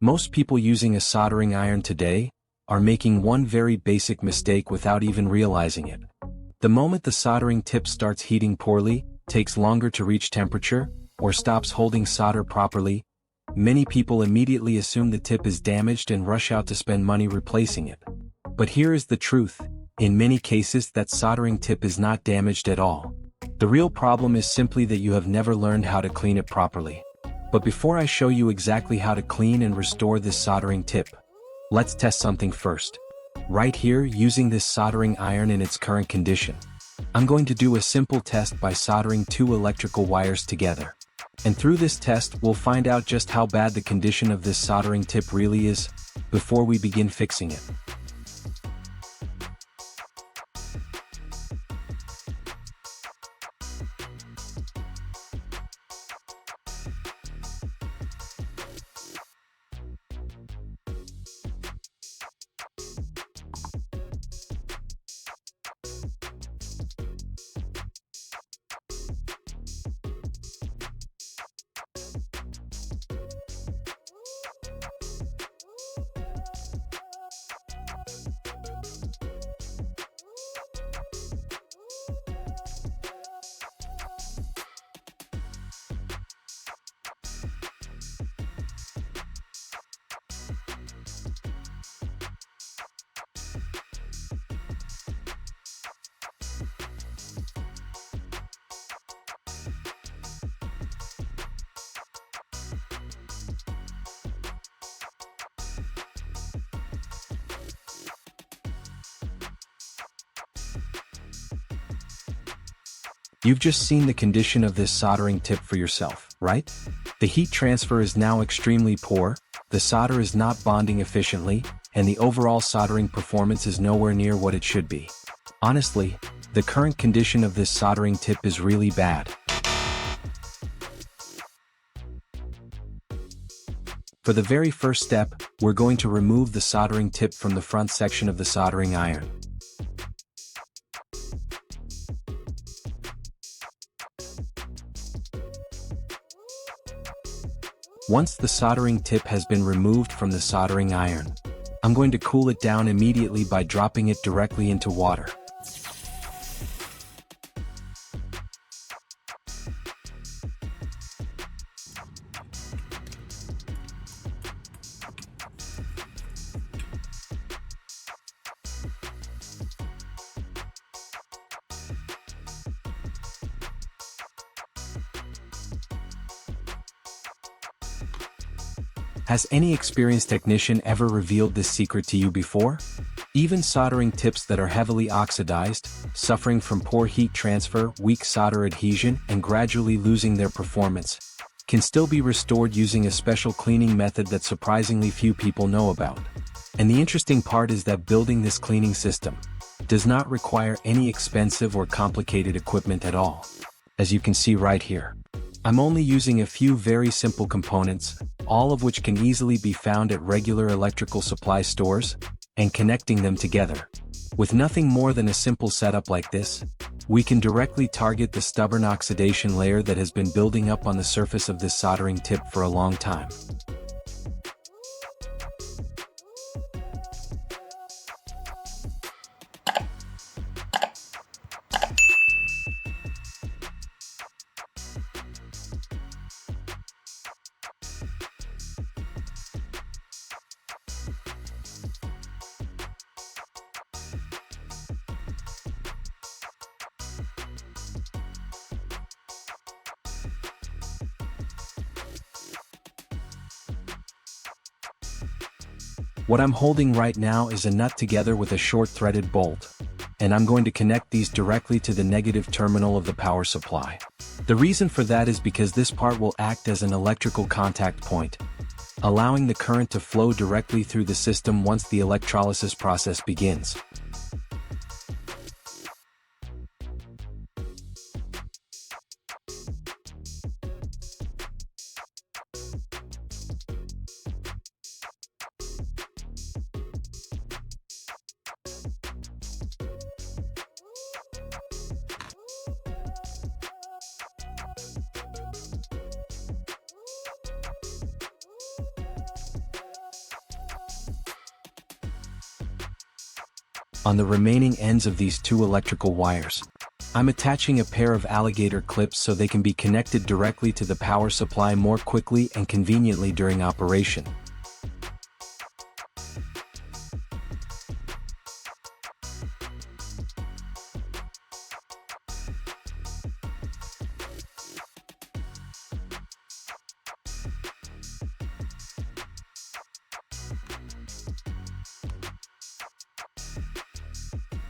Most people using a soldering iron today are making one very basic mistake without even realizing it. The moment the soldering tip starts heating poorly, takes longer to reach temperature, or stops holding solder properly, many people immediately assume the tip is damaged and rush out to spend money replacing it. But here is the truth: in many cases that soldering tip is not damaged at all. The real problem is simply that you have never learned how to clean it properly. But before I show you exactly how to clean and restore this soldering tip, let's test something first. Right here, using this soldering iron in its current condition, I'm going to do a simple test by soldering two electrical wires together. And through this test, we'll find out just how bad the condition of this soldering tip really is before we begin fixing it. You've just seen the condition of this soldering tip for yourself, right? The heat transfer is now extremely poor, the solder is not bonding efficiently, and the overall soldering performance is nowhere near what it should be. Honestly, the current condition of this soldering tip is really bad. For the very first step, we're going to remove the soldering tip from the front section of the soldering iron. Once the soldering tip has been removed from the soldering iron, I'm going to cool it down immediately by dropping it directly into water. Has any experienced technician ever revealed this secret to you before? Even soldering tips that are heavily oxidized, suffering from poor heat transfer, weak solder adhesion, and gradually losing their performance, can still be restored using a special cleaning method that surprisingly few people know about. And the interesting part is that building this cleaning system does not require any expensive or complicated equipment at all. As you can see right here, I'm only using a few very simple components, all of which can easily be found at regular electrical supply stores, and connecting them together. With nothing more than a simple setup like this, we can directly target the stubborn oxidation layer that has been building up on the surface of this soldering tip for a long time. What I'm holding right now is a nut together with a short threaded bolt, and I'm going to connect these directly to the negative terminal of the power supply. The reason for that is because this part will act as an electrical contact point, allowing the current to flow directly through the system once the electrolysis process begins. on the remaining ends of these two electrical wires. I'm attaching a pair of alligator clips so they can be connected directly to the power supply more quickly and conveniently during operation.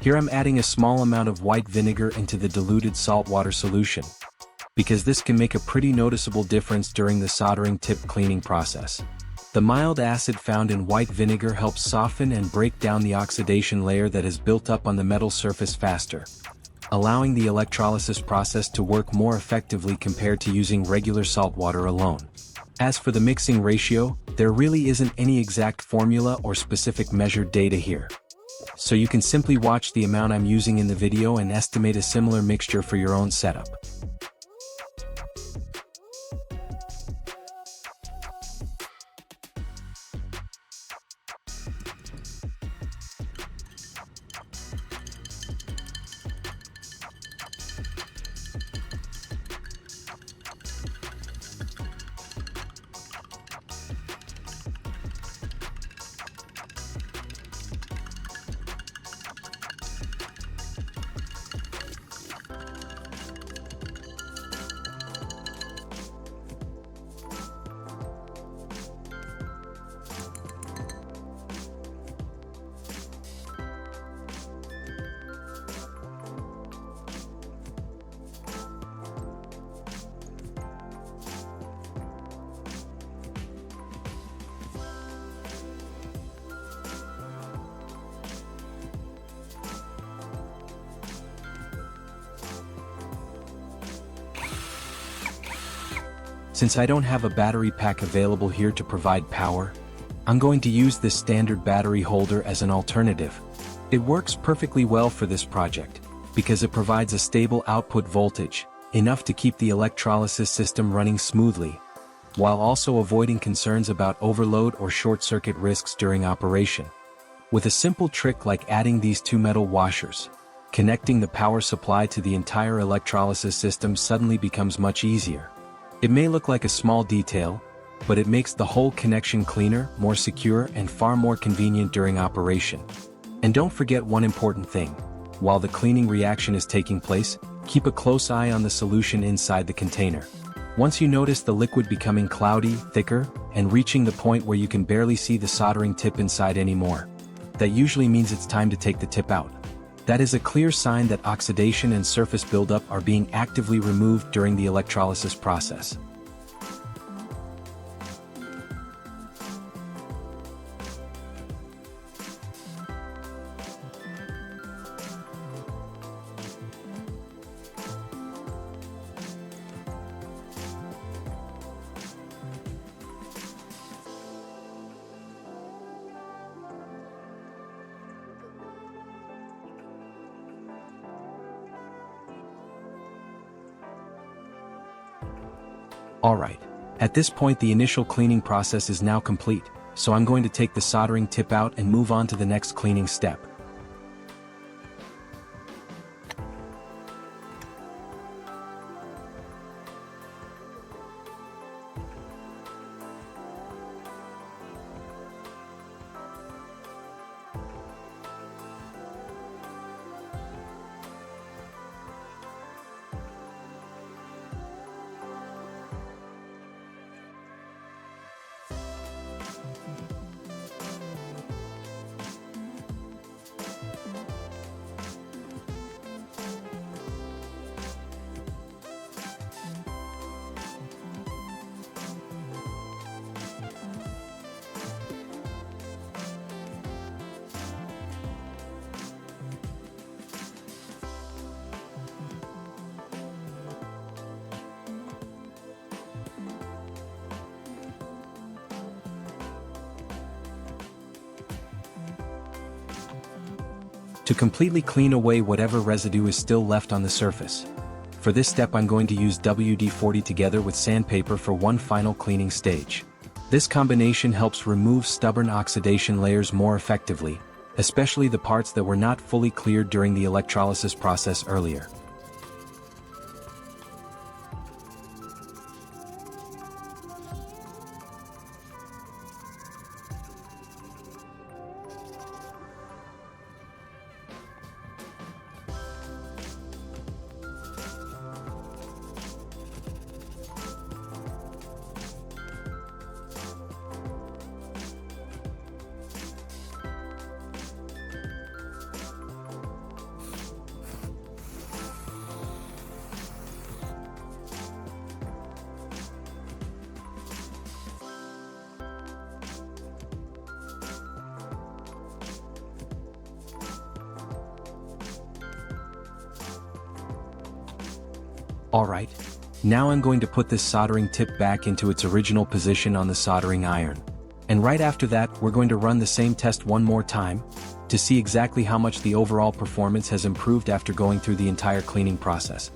Here I'm adding a small amount of white vinegar into the diluted saltwater solution, because this can make a pretty noticeable difference during the soldering tip cleaning process. The mild acid found in white vinegar helps soften and break down the oxidation layer that has built up on the metal surface faster, allowing the electrolysis process to work more effectively compared to using regular salt water alone. As for the mixing ratio, there really isn't any exact formula or specific measured data here. So you can simply watch the amount I'm using in the video and estimate a similar mixture for your own setup. Since I don't have a battery pack available here to provide power, I'm going to use this standard battery holder as an alternative. It works perfectly well for this project, because it provides a stable output voltage, enough to keep the electrolysis system running smoothly, while also avoiding concerns about overload or short-circuit risks during operation. With a simple trick like adding these two metal washers, connecting the power supply to the entire electrolysis system suddenly becomes much easier. It may look like a small detail, but it makes the whole connection cleaner, more secure, and far more convenient during operation. And don't forget one important thing. While the cleaning reaction is taking place, keep a close eye on the solution inside the container. Once you notice the liquid becoming cloudy, thicker, and reaching the point where you can barely see the soldering tip inside anymore, that usually means it's time to take the tip out. That is a clear sign that oxidation and surface buildup are being actively removed during the electrolysis process. Alright, at this point the initial cleaning process is now complete, so I'm going to take the soldering tip out and move on to the next cleaning step. To completely clean away whatever residue is still left on the surface. For this step I'm going to use WD-40 together with sandpaper for one final cleaning stage. This combination helps remove stubborn oxidation layers more effectively, especially the parts that were not fully cleared during the electrolysis process earlier. Alright, now I'm going to put this soldering tip back into its original position on the soldering iron. And right after that, we're going to run the same test one more time, to see exactly how much the overall performance has improved after going through the entire cleaning process.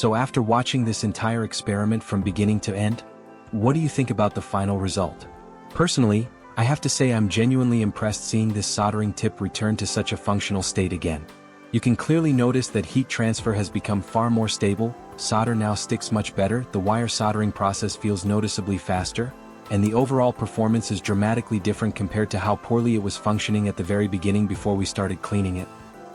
So after watching this entire experiment from beginning to end, what do you think about the final result? Personally, I have to say I'm genuinely impressed seeing this soldering tip return to such a functional state again. You can clearly notice that heat transfer has become far more stable, solder now sticks much better, the wire soldering process feels noticeably faster, and the overall performance is dramatically different compared to how poorly it was functioning at the very beginning before we started cleaning it.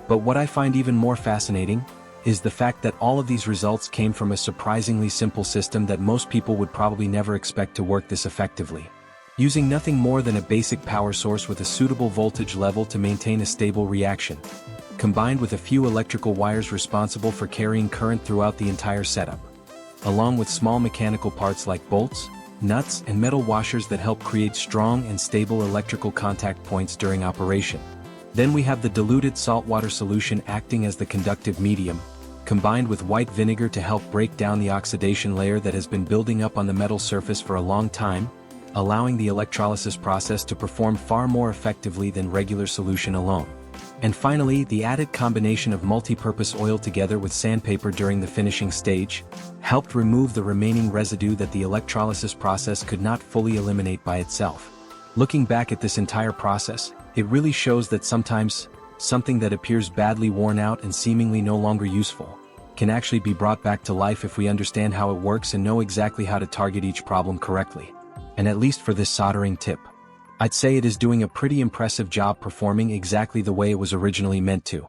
But what I find even more fascinating is the fact that all of these results came from a surprisingly simple system that most people would probably never expect to work this effectively. Using nothing more than a basic power source with a suitable voltage level to maintain a stable reaction, combined with a few electrical wires responsible for carrying current throughout the entire setup, along with small mechanical parts like bolts, nuts, and metal washers that help create strong and stable electrical contact points during operation. Then we have the diluted saltwater solution acting as the conductive medium, combined with white vinegar to help break down the oxidation layer that has been building up on the metal surface for a long time, allowing the electrolysis process to perform far more effectively than regular solution alone. And finally, the added combination of multi-purpose oil together with sandpaper during the finishing stage helped remove the remaining residue that the electrolysis process could not fully eliminate by itself. Looking back at this entire process, it really shows that sometimes something that appears badly worn out and seemingly no longer useful can actually be brought back to life if we understand how it works and know exactly how to target each problem correctly. And at least for this soldering tip, I'd say it is doing a pretty impressive job performing exactly the way it was originally meant to.